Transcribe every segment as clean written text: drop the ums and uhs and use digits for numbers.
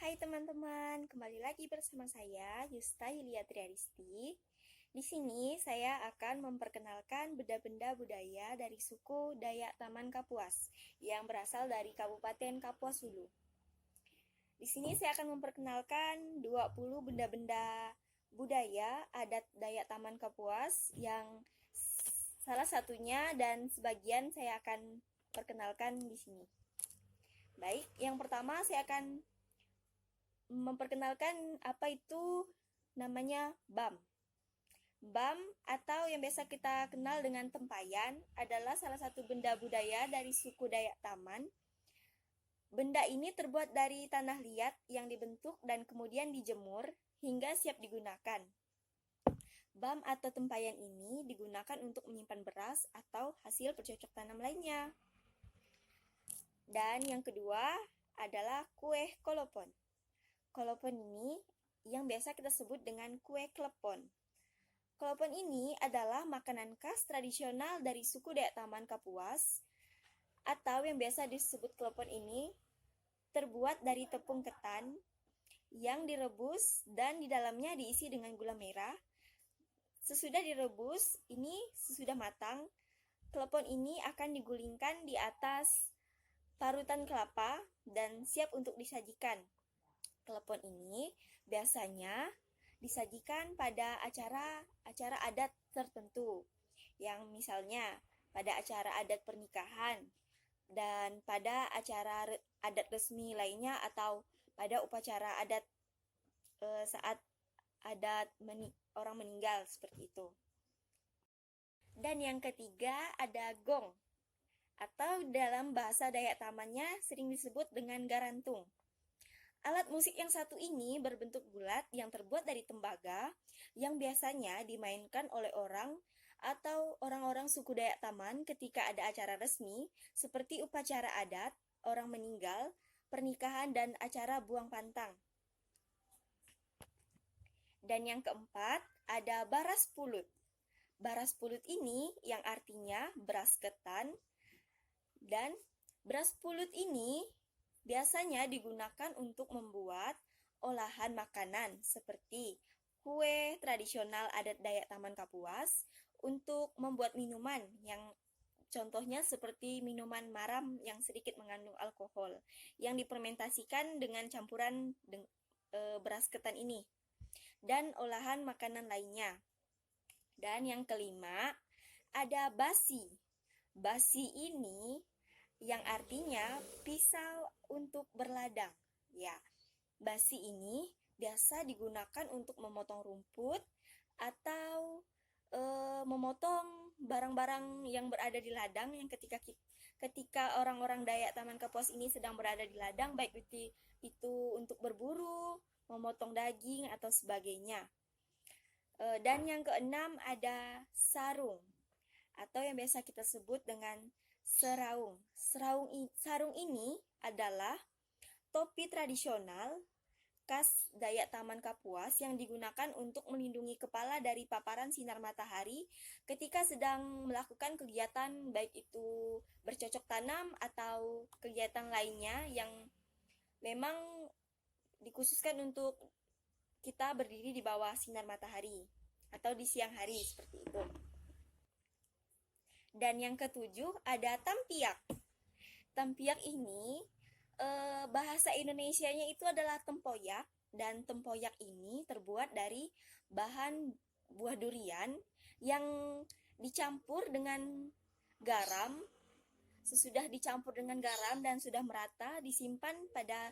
Hai teman-teman, kembali lagi bersama saya Yusta Yulia Triaristi. Di sini saya akan memperkenalkan benda-benda budaya dari suku Dayak Taman Kapuas yang berasal dari Kabupaten Kapuas Hulu. Di sini saya akan memperkenalkan 20 benda-benda budaya adat Dayak Taman Kapuas yang salah satunya dan sebagian saya akan perkenalkan di sini. Baik, yang pertama saya akan memperkenalkan apa itu namanya BAM. BAM atau yang biasa kita kenal dengan tempayan adalah salah satu benda budaya dari suku Dayak Taman. Benda ini terbuat dari tanah liat yang dibentuk dan kemudian dijemur hingga siap digunakan. BAM atau tempayan ini digunakan untuk menyimpan beras atau hasil bercocok tanam lainnya. Dan yang kedua adalah kue kolopon. Kolopon ini yang biasa kita sebut dengan kue klepon. Kolopon ini adalah makanan khas tradisional dari suku Dayak Taman Kapuas, atau yang biasa disebut klepon ini terbuat dari tepung ketan yang direbus dan di dalamnya diisi dengan gula merah. Sesudah direbus, ini sesudah matang, klepon ini akan digulingkan di atas parutan kelapa dan siap untuk disajikan. Klepon ini biasanya disajikan pada acara adat tertentu, yang misalnya pada acara adat pernikahan dan pada acara adat resmi lainnya atau pada upacara adat saat orang meninggal seperti itu. Dan yang ketiga ada gong, atau dalam bahasa Dayak Tamannya sering disebut dengan garantung. Alat musik yang satu ini berbentuk bulat yang terbuat dari tembaga yang biasanya dimainkan oleh orang atau orang-orang suku Dayak Taman ketika ada acara resmi seperti upacara adat, orang meninggal, pernikahan, dan acara buang pantang. Dan yang keempat ada baras pulut. Baras pulut ini yang artinya beras ketan, dan beras pulut ini biasanya digunakan untuk membuat olahan makanan seperti kue tradisional adat Dayak Taman Kapuas, untuk membuat minuman yang contohnya seperti minuman maram yang sedikit mengandung alkohol yang difermentasikan dengan campuran beras ketan ini, dan olahan makanan lainnya. Dan yang kelima ada basi. Basi ini yang artinya pisau untuk berladang. Ya, basi ini biasa digunakan untuk memotong rumput atau memotong barang-barang yang berada di ladang, yang ketika orang-orang Dayak Taman Kapuas ini sedang berada di ladang, baik itu untuk berburu, memotong daging atau sebagainya. Dan yang keenam ada sarung, atau yang biasa kita sebut dengan seraung. Sarung ini adalah topi tradisional khas Dayak Taman Kapuas yang digunakan untuk melindungi kepala dari paparan sinar matahari ketika sedang melakukan kegiatan baik itu bercocok tanam atau kegiatan lainnya yang memang dikhususkan untuk kita berdiri di bawah sinar matahari atau di siang hari seperti itu. Dan yang ketujuh ada tampiak. Tampiak ini bahasa Indonesianya itu adalah tempoyak, dan tempoyak ini terbuat dari bahan buah durian yang dicampur dengan garam. Sesudah dicampur dengan garam dan sudah merata, disimpan pada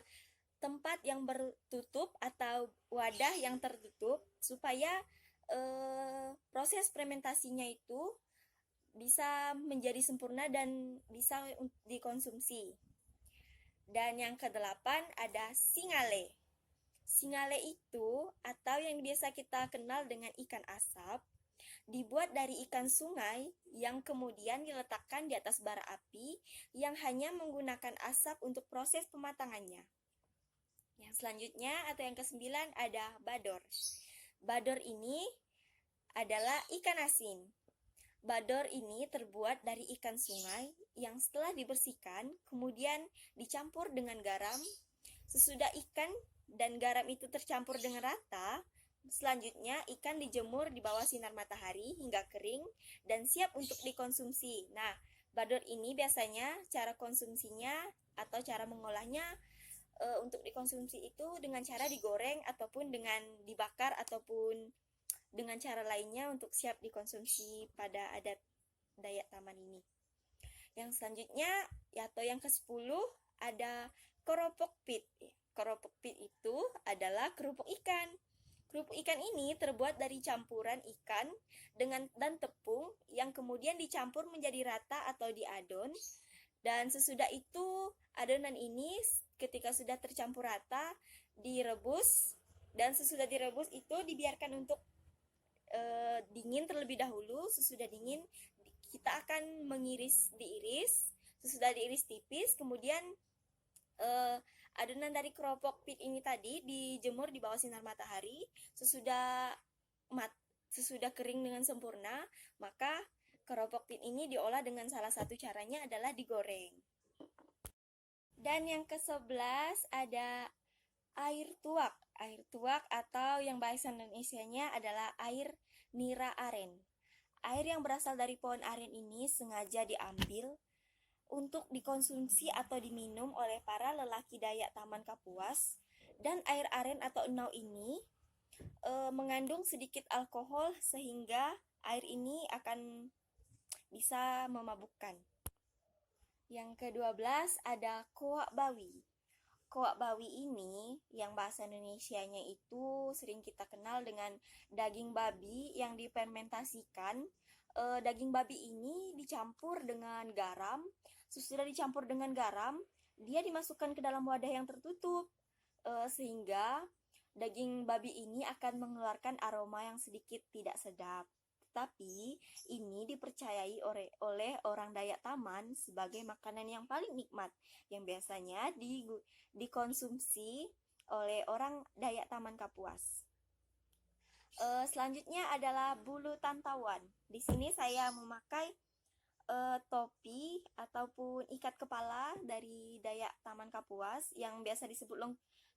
tempat yang bertutup atau wadah yang tertutup supaya proses fermentasinya itu bisa menjadi sempurna dan bisa dikonsumsi. Dan yang kedelapan ada singale. Singale itu, atau yang biasa kita kenal dengan ikan asap, dibuat dari ikan sungai yang kemudian diletakkan di atas bara api yang hanya menggunakan asap untuk proses pematangannya. Yang selanjutnya atau yang kesembilan ada bador. Bador ini adalah ikan asin. Bador ini terbuat dari ikan sungai yang setelah dibersihkan kemudian dicampur dengan garam. Sesudah ikan dan garam itu tercampur dengan rata, selanjutnya ikan dijemur di bawah sinar matahari hingga kering dan siap untuk dikonsumsi. Nah, bador ini biasanya cara konsumsinya atau cara mengolahnya untuk dikonsumsi itu dengan cara digoreng ataupun dengan dibakar ataupun dengan cara lainnya untuk siap dikonsumsi pada adat Dayak Taman ini. Yang selanjutnya atau yang ke-10 ada keropok pit. Keropok pit itu adalah kerupuk ikan. Kerupuk ikan ini terbuat dari campuran ikan dan tepung yang kemudian dicampur menjadi rata atau diadon. Dan sesudah itu adonan ini ketika sudah tercampur rata direbus, dan sesudah direbus itu dibiarkan untuk dingin terlebih dahulu. Sesudah dingin kita akan diiris. Sesudah diiris tipis, kemudian adonan dari keropok pit ini tadi dijemur di bawah sinar matahari. Sesudah kering dengan sempurna, maka keropok pit ini diolah dengan salah satu caranya adalah digoreng. Dan yang ke-11 ada air tuak. Air tuak atau yang bahasa Indonesianya adalah air nira aren. Air yang berasal dari pohon aren ini sengaja diambil untuk dikonsumsi atau diminum oleh para lelaki Dayak Taman Kapuas. Dan air aren atau enau ini mengandung sedikit alkohol sehingga air ini akan bisa memabukkan. Yang ke-12 ada koak bawi. Koak bawi ini yang bahasa Indonesianya itu sering kita kenal dengan daging babi yang difermentasikan. Daging babi ini dicampur dengan garam. Sesudah dicampur dengan garam, dia dimasukkan ke dalam wadah yang tertutup, sehingga daging babi ini akan mengeluarkan aroma yang sedikit tidak sedap. Tetapi ini dipercayai oleh orang Dayak Taman sebagai makanan yang paling nikmat, yang biasanya dikonsumsi oleh orang Dayak Taman Kapuas. Selanjutnya adalah bulu tantawan. Di sini saya memakai topi ataupun ikat kepala dari Dayak Taman Kapuas yang biasa disebut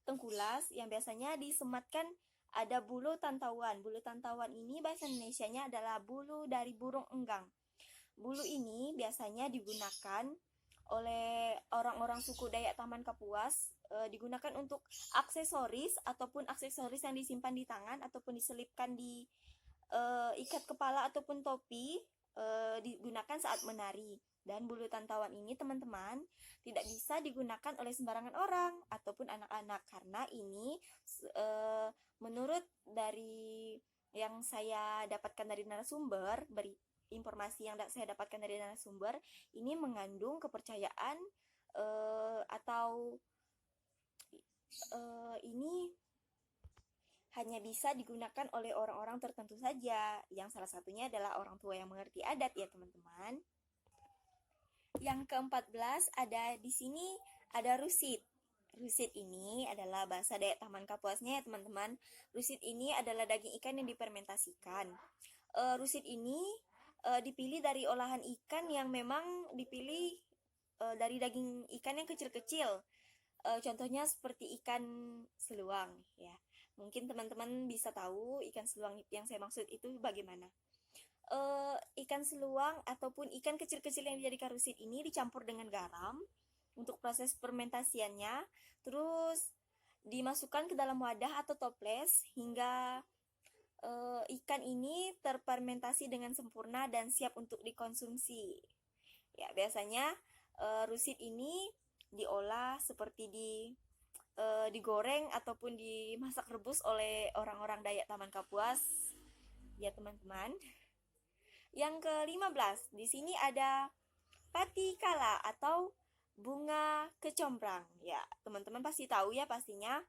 tengkulas, yang biasanya disematkan ada bulu tantawan. Bulu tantawan ini bahasa Indonesianya adalah bulu dari burung enggang. Bulu ini biasanya digunakan oleh orang-orang suku Dayak Taman Kapuas, digunakan untuk aksesoris ataupun aksesoris yang disimpan di tangan ataupun diselipkan di ikat kepala ataupun topi, digunakan saat menari. Dan bulu tantawan ini teman-teman tidak bisa digunakan oleh sembarangan orang ataupun anak-anak, karena ini menurut dari yang saya dapatkan dari narasumber, informasi yang saya dapatkan dari narasumber, ini mengandung kepercayaan atau ini hanya bisa digunakan oleh orang-orang tertentu saja, yang salah satunya adalah orang tua yang mengerti adat ya teman-teman. Yang ke-14 ada di sini ada rusit. Rusit ini adalah bahasa Dayak Taman Kapuasnya ya teman-teman. Rusit ini adalah daging ikan yang difermentasikan. Rusit ini dipilih dari olahan ikan yang memang dipilih dari daging ikan yang kecil-kecil. Contohnya seperti ikan seluang ya. Mungkin teman-teman bisa tahu ikan seluang yang saya maksud itu bagaimana. Ikan seluang ataupun ikan kecil-kecil yang dijadikan rusit ini dicampur dengan garam untuk proses fermentasiannya, terus dimasukkan ke dalam wadah atau toples hingga ikan ini terfermentasi dengan sempurna dan siap untuk dikonsumsi. Ya, biasanya rusit ini diolah seperti digoreng ataupun dimasak rebus oleh orang-orang Dayak Taman Kapuas ya teman-teman. Yang ke-15 di sini ada patikala atau bunga kecombrang. Ya teman-teman pasti tahu ya pastinya.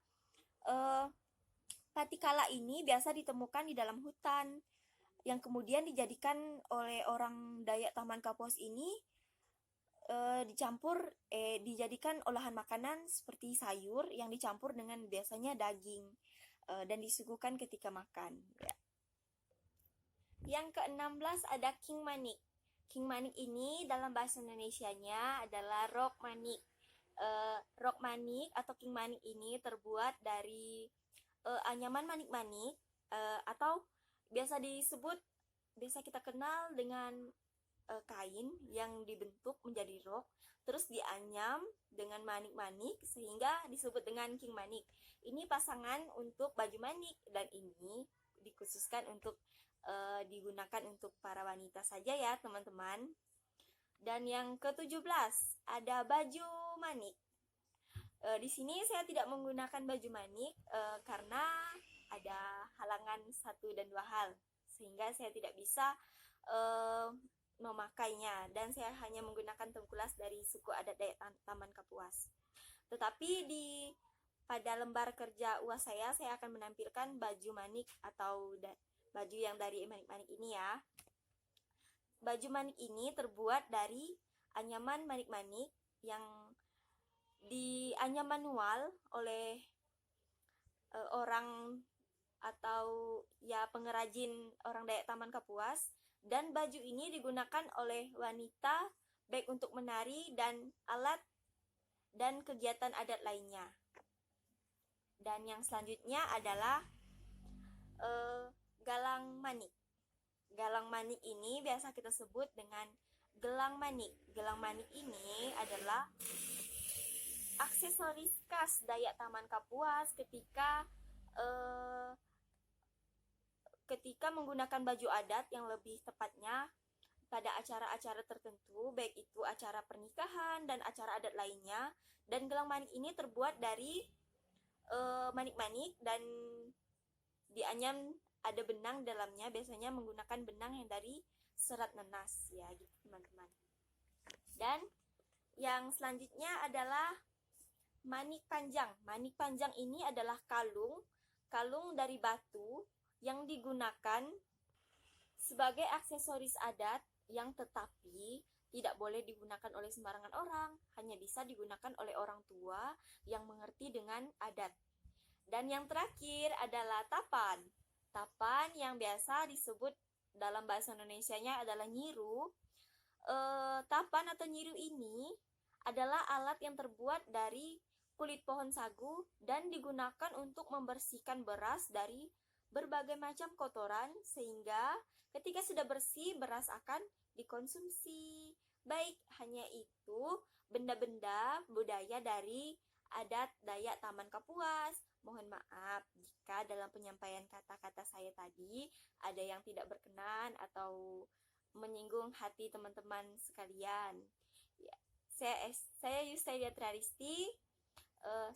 Patikala ini biasa ditemukan di dalam hutan, yang kemudian dijadikan oleh orang Dayak Taman Kapuas ini dijadikan olahan makanan seperti sayur yang dicampur dengan biasanya daging dan disuguhkan ketika makan ya. Yang ke-16 ada king manik. King manik ini dalam bahasa Indonesianya adalah rok manik. Rok manik atau king manik ini terbuat dari anyaman manik-manik, atau biasa kita kenal dengan kain yang dibentuk menjadi rok, terus dianyam dengan manik-manik sehingga disebut dengan king manik. Ini pasangan untuk baju manik dan ini dikhususkan untuk digunakan untuk para wanita saja ya teman-teman. Dan yang ke-17 ada baju manik. Di sini saya tidak menggunakan baju manik karena ada halangan satu dan dua hal, sehingga saya tidak bisa memakainya, dan saya hanya menggunakan tengkulas dari suku adat Dayak Taman Kapuas. Tetapi pada lembar kerja UAS saya akan menampilkan baju manik atau baju yang dari manik-manik ini ya. Baju manik ini terbuat dari anyaman manik-manik yang dianyam manual oleh orang atau ya pengrajin orang Dayak Taman Kapuas, dan baju ini digunakan oleh wanita baik untuk menari dan alat dan kegiatan adat lainnya. Dan yang selanjutnya adalah galang manik. Galang manik ini biasa kita sebut dengan gelang manik. Gelang manik ini adalah aksesoris khas Dayak Taman Kapuas ketika menggunakan baju adat, yang lebih tepatnya pada acara-acara tertentu, baik itu acara pernikahan dan acara adat lainnya. Dan gelang manik ini terbuat dari manik-manik dan dianyam, ada benang dalamnya, biasanya menggunakan benang yang dari serat nanas ya gitu teman-teman. Dan yang selanjutnya adalah manik panjang. Manik panjang ini adalah kalung dari batu yang digunakan sebagai aksesoris adat, yang tetapi tidak boleh digunakan oleh sembarangan orang, hanya bisa digunakan oleh orang tua yang mengerti dengan adat. Dan yang terakhir adalah tapan. Tapan yang biasa disebut dalam bahasa Indonesianya adalah nyiru. Tapan atau nyiru ini adalah alat yang terbuat dari kulit pohon sagu dan digunakan untuk membersihkan beras dari berbagai macam kotoran, sehingga ketika sudah bersih, beras akan dikonsumsi. Baik, hanya itu benda-benda budaya dari adat Dayak Taman Kapuas. Mohon maaf jika dalam penyampaian kata-kata saya tadi ada yang tidak berkenan atau menyinggung hati teman-teman sekalian. Ya, saya Yustadia Triaristi.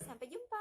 Sampai jumpa.